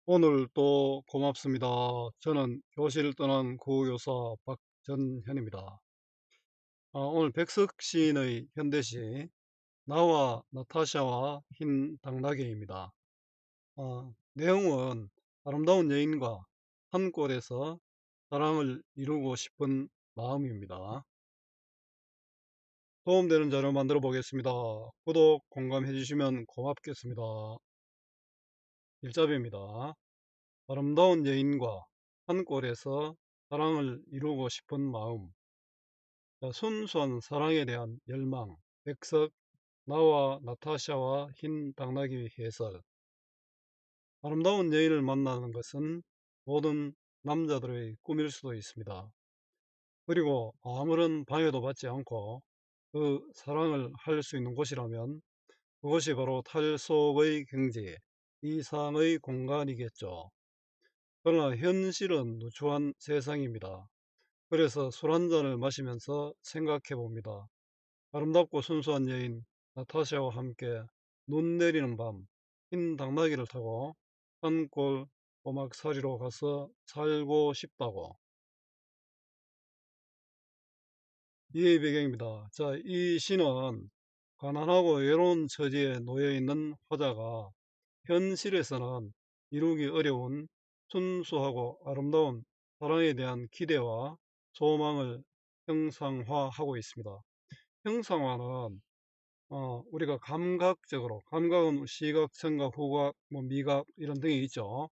오늘 또 고맙습니다. 저는 교실 떠난 구교사 박전현입니다. 오늘 백석 시인의 현대시 나와 나타샤와 흰 당나귀입니다. 내용은 아름다운 여인과 한 꼴에서 사랑을 이루고 싶은 마음입니다. 도움되는 자료 만들어 보겠습니다. 구독, 공감해 주시면 고맙겠습니다. 일자비입니다. 아름다운 여인과 한 꼴에서 사랑을 이루고 싶은 마음. 순수한 사랑에 대한 열망. 백석, 나와 나타샤와 흰 당나귀 해설. 아름다운 여인을 만나는 것은 모든 남자들의 꿈일 수도 있습니다. 그리고 아무런 방해도 받지 않고 그 사랑을 할 수 있는 곳이라면 그것이 바로 탈속의 경지, 이상의 공간이겠죠. 그러나 현실은 누추한 세상입니다. 그래서 술 한 잔을 마시면서 생각해 봅니다. 아름답고 순수한 여인 나타샤와 함께 눈 내리는 밤 흰 당나귀를 타고 산골 오막살이로 가서 살고 싶다고. 이의 배경입니다. 자, 이 시는 가난하고 외로운 처지에 놓여 있는 화자가 현실에서는 이루기 어려운 순수하고 아름다운 사랑에 대한 기대와 소망을 형상화하고 있습니다. 형상화는 우리가 감각적으로, 감각은 시각, 청각, 후각, 미각 이런 등이 있죠.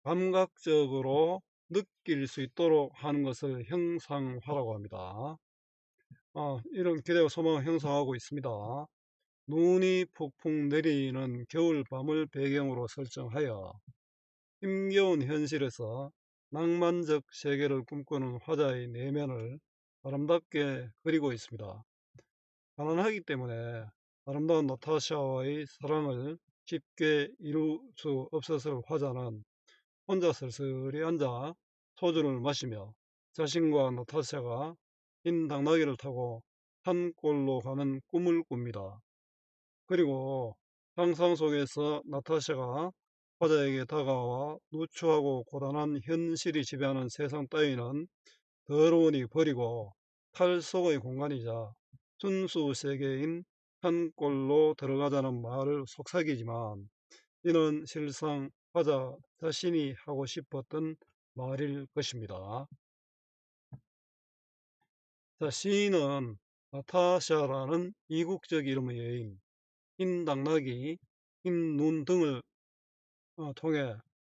감각적으로 느낄 수 있도록 하는 것을 형상화라고 합니다. 이런 기대와 소망을 형성하고 있습니다. 눈이 푹푹 내리는 겨울밤을 배경으로 설정하여 힘겨운 현실에서 낭만적 세계를 꿈꾸는 화자의 내면을 아름답게 그리고 있습니다. 가난하기 때문에 아름다운 나타샤와의 사랑을 쉽게 이룰 수 없었을 화자는 혼자 쓸쓸히 앉아 소주를 마시며 자신과 나타샤가 흰 당나귀를 타고 산골로 가는 꿈을 꿉니다. 그리고 상상 속에서 나타샤가 화자에게 다가와 누추하고 고단한 현실이 지배하는 세상 따위는 더러우니 버리고 탈속의 공간이자 순수 세계인 산골로 들어가자는 말을 속삭이지만 이는 실상 화자 자신이 하고 싶었던 말일 것입니다. 자, 시인은 나타샤라는 이국적 이름의 여인, 흰 당나귀, 흰 눈 등을 통해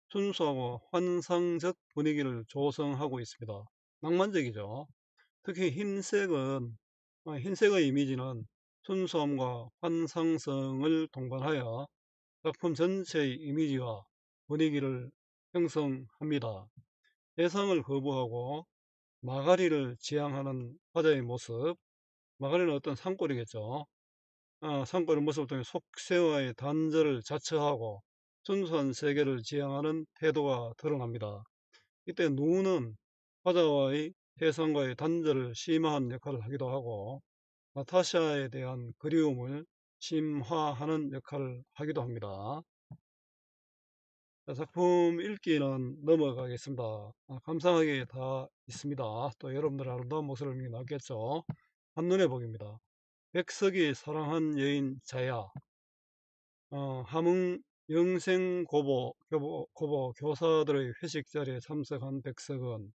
순수하고 환상적 분위기를 조성하고 있습니다. 낭만적이죠. 특히 흰색의 이미지는 순수함과 환상성을 동반하여 작품 전체의 이미지와 분위기를 형성합니다. 대상을 거부하고 마가리를 지향하는 화자의 모습, 마가리는 어떤 산골이겠죠. 산골의 모습을 통해 속세와의 단절을 자처하고 순수한 세계를 지향하는 태도가 드러납니다. 이때 눈은 화자와의 세상과의 단절을 심화한 역할을 하기도 하고 나타샤에 대한 그리움을 심화하는 역할을 하기도 합니다. 자, 작품 읽기는 넘어가겠습니다. 감상하기에 다 있습니다. 또 여러분들의 아름다운 목소리를 나겠죠. 한눈에 보기입니다. 백석이 사랑한 여인 자야. 함흥 영생고보 교사들의 회식 자리에 참석한 백석은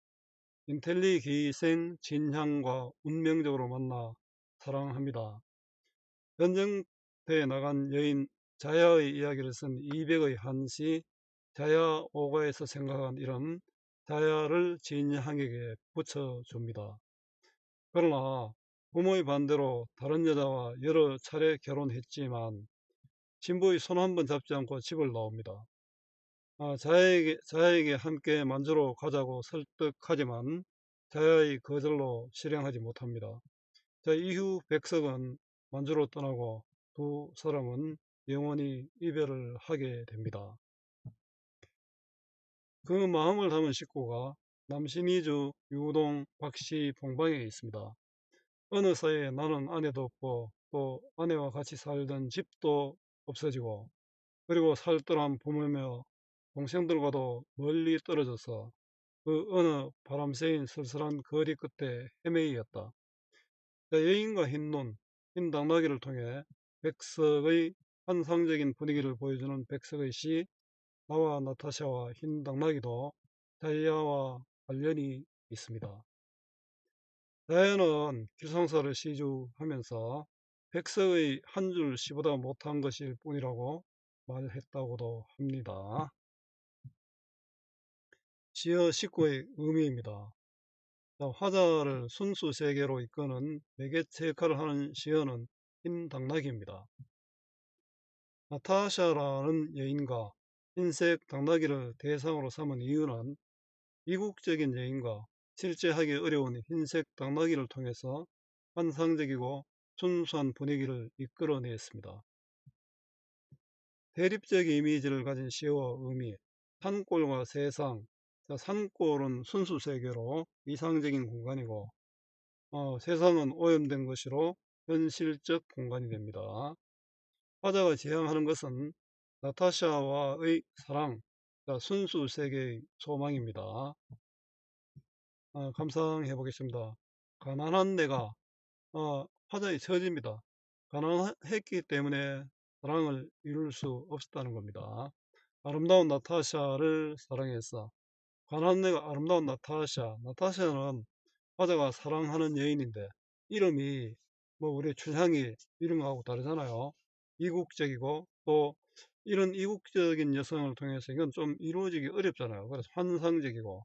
인텔리 기생 진향과 운명적으로 만나 사랑합니다. 전쟁터에 나간 여인 자야의 이야기를 쓴 이백의 한시 자야 오가에서 생각한 이름 자야를 진향에게 붙여줍니다. 그러나 부모의 반대로 다른 여자와 여러 차례 결혼했지만 신부의 손 한 번 잡지 않고 집을 나옵니다. 자야에게 함께 만주로 가자고 설득하지만 자야의 거절로 실행하지 못합니다. 자, 이후 백석은 만주로 떠나고 두 사람은 영원히 이별을 하게 됩니다. 그 마음을 담은 식구가 남신이주, 유동, 박씨, 봉방에 있습니다. 어느 사이에 나는 아내도 없고 또 아내와 같이 살던 집도 없어지고 그리고 살뜰한 부모며 동생들과도 멀리 떨어져서 그 어느 바람 쐬인 쓸쓸한 거리 끝에 헤매이었다. 여인과 흰눈, 흰 당나귀를 통해 백석의 환상적인 분위기를 보여주는 백석의 시, 나와 나타샤와 흰 당나귀도 다이아와 관련이 있습니다. 다이아는 기성사를 시주하면서 백석의 한 줄 시보다 못한 것일 뿐이라고 말했다고도 합니다. 시어 19의 의미입니다. 화자를 순수 세계로 이끄는 매개체 역할을 하는 시어는 흰 당나귀입니다. 나타샤라는 여인과 흰색 당나귀를 대상으로 삼은 이유는 이국적인 여인과 실제 하기 어려운 흰색 당나귀를 통해서 환상적이고 순수한 분위기를 이끌어냈습니다. 대립적 이미지를 가진 시어와 의미, 산골과 세상. 산골은 순수 세계로 이상적인 공간이고 세상은 오염된 것으로 현실적 공간이 됩니다. 화자가 지향하는 것은 나타샤와의 사랑, 순수 세계의 소망입니다. 감상해 보겠습니다. 가난한 내가 화자의 처지입니다. 가난했기 때문에 사랑을 이룰 수 없었다는 겁니다. 아름다운 나타샤를 사랑했어. 가난한 내가 아름다운 나타샤는 화자가 사랑하는 여인인데 이름이 뭐 우리 춘향이 이런 거하고 다르잖아요. 이국적이고 또 이런 이국적인 여성을 통해서 이건 좀 이루어지기 어렵잖아요. 그래서 환상적이고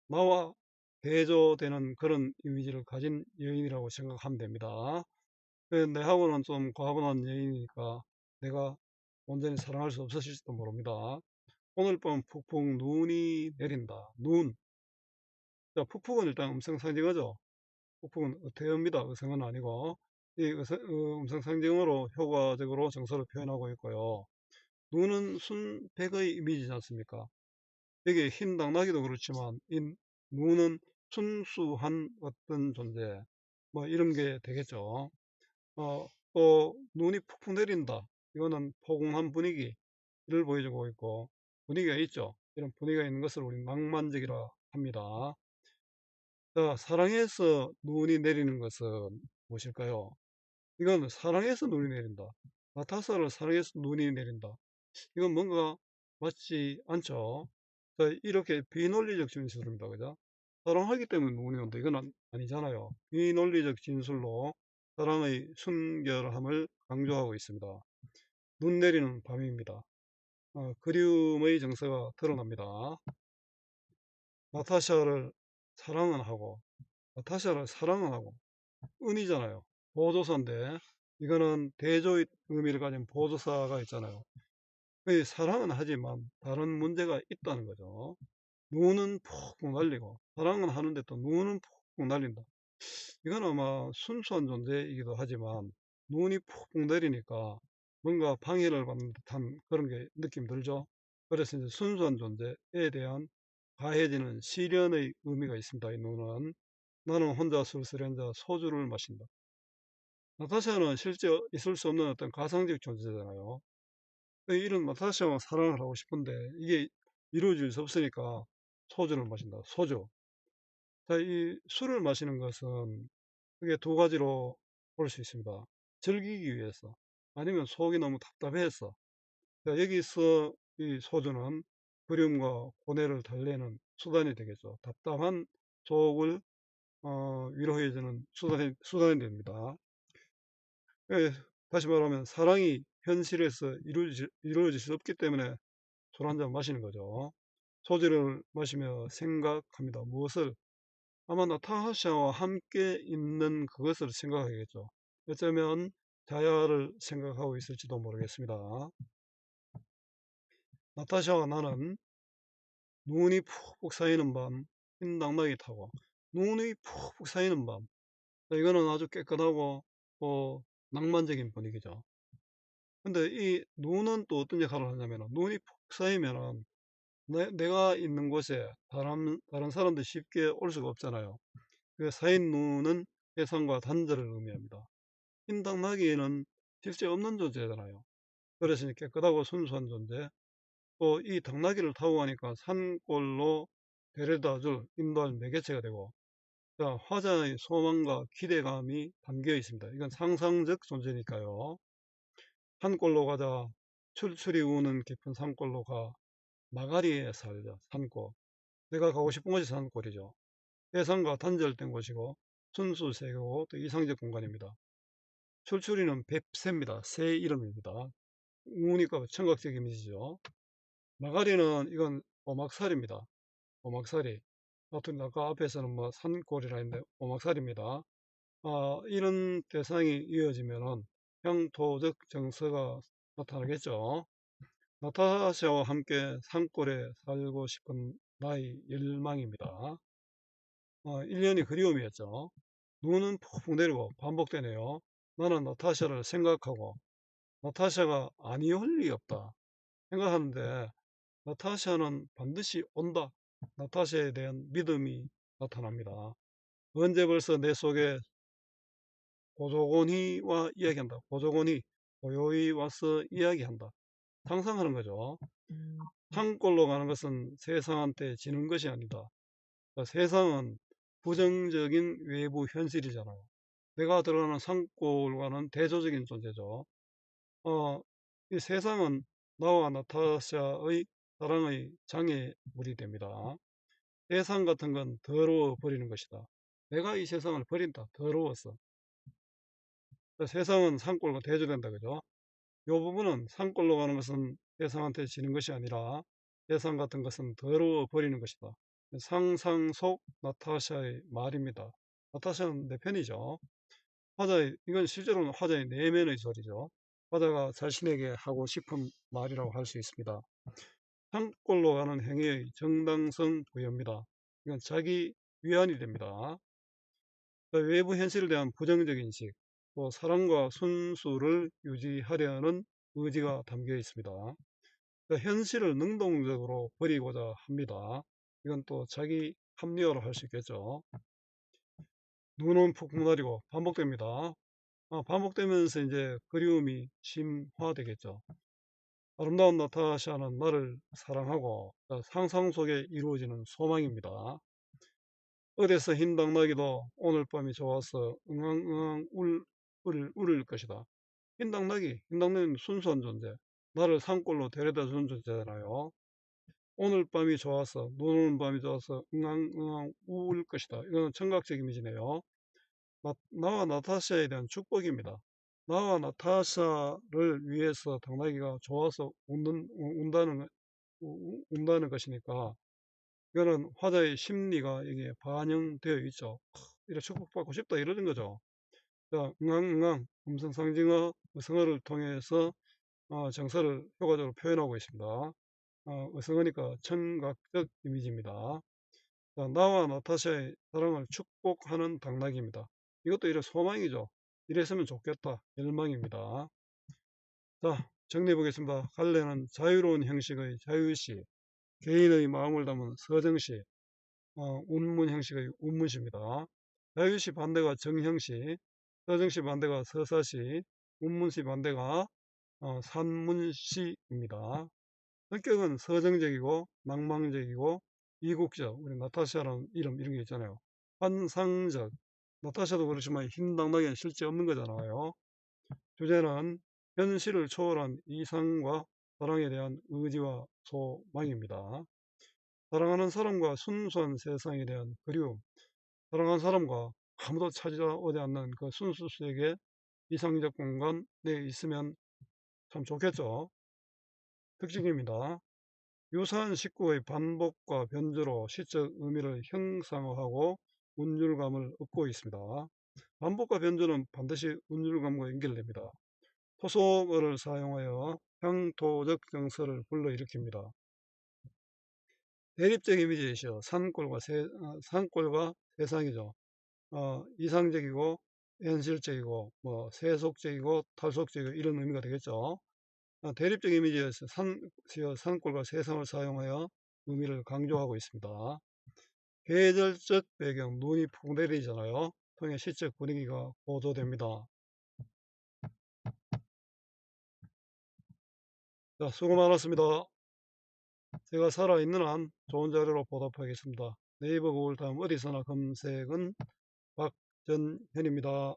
나와 대조되는 그런 이미지를 가진 여인이라고 생각하면 됩니다. 내하고는 좀 과분한 여인이니까 내가 온전히 사랑할 수 없으실지도 모릅니다. 오늘 밤 푹푹 눈이 내린다. 눈. 자, 푹푹은 일단 음성 상징어죠. 푹푹은 어태입니다. 의성은 아니고 이 음성 상징어로 효과적으로 정서를 표현하고 있고요. 눈은 순백의 이미지지 않습니까? 여기 흰 당나귀도 그렇지만 이 눈은 순수한 어떤 존재 뭐 이런 게 되겠죠. 또 눈이 푹푹 내린다. 이거는 포근한 분위기를 보여주고 있고 분위기가 있죠. 이런 분위기가 있는 것을 우리 낭만적이라 합니다. 자, 사랑해서 눈이 내리는 것은 무엇일까요? 이건 사랑해서 눈이 내린다. 나타사를 사랑해서 눈이 내린다. 이건 뭔가 맞지 않죠. 자, 이렇게 비논리적 진술입니다. 그죠? 사랑하기 때문에 눈이 온다. 이건 아니잖아요. 비논리적 진술로 사랑의 순결함을 강조하고 있습니다. 눈 내리는 밤입니다. 그리움의 정서가 드러납니다. 나타샤를 사랑은 하고, 나타샤를 사랑은 하고, 은이잖아요. 보조사인데, 이거는 대조의 의미를 가진 보조사가 있잖아요. 사랑은 하지만 다른 문제가 있다는 거죠. 눈은 푹푹 날리고, 사랑은 하는데 또 눈은 푹푹 날린다. 이건 아마 순수한 존재이기도 하지만, 눈이 푹푹 내리니까 뭔가 방해를 받는 듯한 그런 게 느낌 들죠. 그래서 이제 순수한 존재에 대한 가해지는 시련의 의미가 있습니다. 이 눈은. 나는 혼자 술술히 앉아 소주를 마신다. 나타샤는 실제 있을 수 없는 어떤 가상적 존재잖아요. 이런 나타샤와 사랑을 하고 싶은데 이게 이루어질 수 없으니까 소주를 마신다. 소주. 자, 이 술을 마시는 것은 그게 두 가지로 볼 수 있습니다. 즐기기 위해서 아니면 속이 너무 답답해서. 자, 여기서 이 소주는 그리움과 고뇌를 달래는 수단이 되겠죠. 답답한 속을 위로해주는 수단이 됩니다. 다시 말하면 사랑이 현실에서 이루어질 수 없기 때문에 술 한잔 마시는 거죠. 소주를 마시며 생각합니다. 무엇을? 아마 나타샤와 함께 있는 그것을 생각하겠죠. 어쩌면 자야를 생각하고 있을지도 모르겠습니다. 나타샤와 나는 눈이 푹푹 쌓이는 밤, 흰 당나귀 타고 눈이 푹푹 쌓이는 밤. 이거는 아주 깨끗하고 낭만적인 분위기죠. 근데 이 눈은 또 어떤 역할을 하냐면 눈이 푹 쌓이면은 내가 있는 곳에 다른 사람들이 쉽게 올 수가 없잖아요. 그 쌓인 눈은 해상과 단절을 의미합니다. 흰 당나귀는 실제 없는 존재잖아요. 그래서 깨끗하고 순수한 존재. 또 이 당나귀를 타고 가니까 산골로 인도할 매개체가 되고, 자, 화자의 소망과 기대감이 담겨 있습니다. 이건 상상적 존재니까요. 산골로 가자. 출출이 우는 깊은 산골로 가. 마가리에 살자. 산골. 내가 가고 싶은 곳이 산골이죠. 세상과 단절된 곳이고 순수 세계고 또 이상적 공간입니다. 출출이는 뱁새입니다. 새 이름입니다. 우니까 청각적 이미지죠. 마가리는 이건 오막살입니다. 오막살이. 하여튼 아까 앞에서는 뭐 산골이라 했는데 오막살입니다. 이런 대상이 이어지면은 향토적 정서가 나타나겠죠. 나타샤와 함께 산골에 살고 싶은 나의 열망입니다. 1년이 그리움이었죠. 눈은 푹푹 내리고 반복되네요. 나는 나타샤를 생각하고 나타샤가 아니올 리 없다 생각하는데 나타샤는 반드시 온다. 나타샤에 대한 믿음이 나타납니다. 언제 벌써 내 속에 고조곤이와 이야기한다. 고조곤이 고요히 와서 이야기한다. 상상하는 거죠. 산골로 가는 것은 세상한테 지는 것이 아니다. 그러니까 세상은 부정적인 외부 현실이잖아요. 내가 들어가는 산골과는 대조적인 존재죠. 이 세상은 나와 나타샤의 사랑의 장애물이 됩니다. 세상 같은 건 더러워 버리는 것이다. 내가 이 세상을 버린다. 더러워서. 세상은 산골과 대조된다. 그죠? 이 부분은 산골로 가는 것은 세상한테 지는 것이 아니라 세상 같은 것은 더러워 버리는 것이다. 상상 속 나타샤의 말입니다. 나타샤는 내 편이죠. 이건 실제로는 화자의 내면의 소리죠. 화자가 자신에게 하고 싶은 말이라고 할 수 있습니다. 산골로 가는 행위의 정당성 부여입니다. 이건 자기 위안이 됩니다. 외부 현실에 대한 부정적 인식, 또 사랑과 순수를 유지하려는 의지가 담겨 있습니다. 현실을 능동적으로 버리고자 합니다. 이건 또 자기 합리화로 할 수 있겠죠. 눈은 푹푹 내리고 반복됩니다. 반복되면서 이제 그리움이 심화되겠죠. 아름다운 나타샤는 나를 사랑하고 상상 속에 이루어지는 소망입니다. 어디서 흰 당나귀도 오늘 밤이 좋아서 응앙응앙 울을 것이다. 흰 당나귀는 순수한 존재. 나를 산골로 데려다 주는 존재잖아요. 오늘 밤이 좋아서, 눈 오는 밤이 좋아서 응앙응앙 울 것이다. 이거는 청각적 이미지네요. 나와 나타샤에 대한 축복입니다. 나와 나타샤를 위해서 당나귀가 좋아서 운다는 것이니까 이거는 화자의 심리가 여기에 반영되어 있죠. 이렇게 축복받고 싶다 이러는 거죠. 자, 응앙응앙 음성상징어 의성어를 통해서 정서를 효과적으로 표현하고 있습니다. 의성어니까 청각적 이미지입니다. 자, 나와 나타샤의 사랑을 축복하는 당나귀입니다. 이것도 이래 소망이죠. 이랬으면 좋겠다. 열망입니다. 자, 정리해 보겠습니다. 갈래는 자유로운 형식의 자유시, 개인의 마음을 담은 서정시, 운문 형식의 운문시입니다. 자유시 반대가 정형시, 서정시 반대가 서사시, 운문시 반대가 산문시입니다. 성격은 서정적이고 낭망적이고 이국적, 우리 나타샤라는 이름 이런 게 있잖아요. 환상적, 나타샤도 그렇지만 흰 당나귀는 실제 없는 거잖아요. 주제는 현실을 초월한 이상과 사랑에 대한 의지와 소망입니다. 사랑하는 사람과 순수한 세상에 대한 그리움, 사랑하는 사람과 아무도 찾아오지 않는 그 순수 세계 이상적 공간에 있으면 참 좋겠죠. 특징입니다. 유사한 식구의 반복과 변주로 시적 의미를 형상화하고 운율감을 얻고 있습니다. 반복과 변주는 반드시 운율감과 연결됩니다. 토속어를 사용하여 향토적 정서를 불러일으킵니다. 대립적 이미지이시죠. 산골과 세상이죠. 이상적이고 현실적이고 세속적이고 탈속적이고 이런 의미가 되겠죠. 대립적 이미지에서 산골과 세상을 사용하여 의미를 강조하고 있습니다. 계절적 배경, 눈이 푹 내리잖아요. 통해 시적 분위기가 고조됩니다. 자, 수고 많았습니다. 제가 살아있는 한 좋은 자료로 보답하겠습니다. 네이버 구글 다음 어디서나 검색은 박전현입니다.